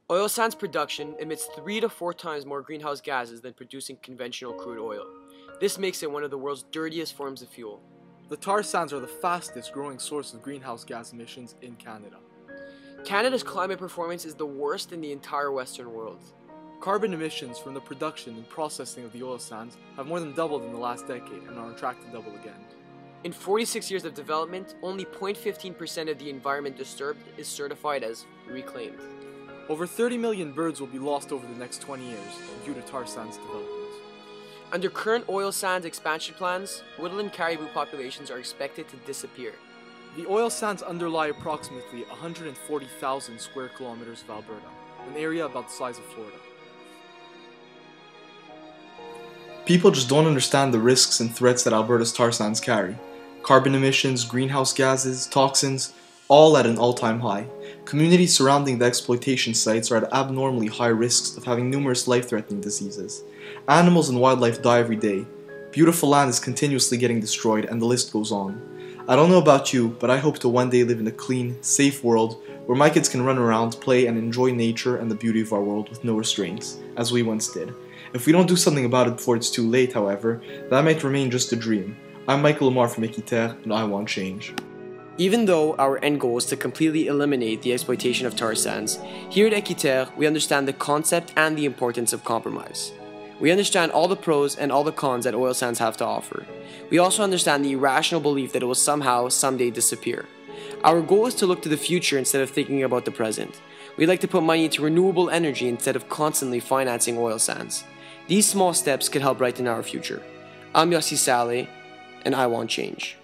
Oil sands production emits 3 to 4 times more greenhouse gases than producing conventional crude oil. This makes it one of the world's dirtiest forms of fuel. The tar sands are the fastest growing source of greenhouse gas emissions in Canada. Canada's climate performance is the worst in the entire Western world. Carbon emissions from the production and processing of the oil sands have more than doubled in the last decade and are on track to double again. In 46 years of development, only 0.15% of the environment disturbed is certified as reclaimed. Over 30 million birds will be lost over the next 20 years due to tar sands development. Under current oil sands expansion plans, woodland caribou populations are expected to disappear. The oil sands underlie approximately 140,000 square kilometers of Alberta, an area about the size of Florida. People just don't understand the risks and threats that Alberta's tar sands carry. Carbon emissions, greenhouse gases, toxins, all at an all-time high. Communities surrounding the exploitation sites are at abnormally high risks of having numerous life-threatening diseases. Animals and wildlife die every day. Beautiful land is continuously getting destroyed, and the list goes on. I don't know about you, but I hope to one day live in a clean, safe world where my kids can run around, play, and enjoy nature and the beauty of our world with no restraints, as we once did. If we don't do something about it before it's too late, however, that might remain just a dream. I'm Michael Lamar from Équiterre, and I want change. Even though our end goal is to completely eliminate the exploitation of tar sands, here at Équiterre we understand the concept and the importance of compromise. We understand all the pros and all the cons that oil sands have to offer. We also understand the irrational belief that it will somehow, someday disappear. Our goal is to look to the future instead of thinking about the present. We'd like to put money into renewable energy instead of constantly financing oil sands. These small steps could help brighten our future. I'm Yossi Saleh, and I want change.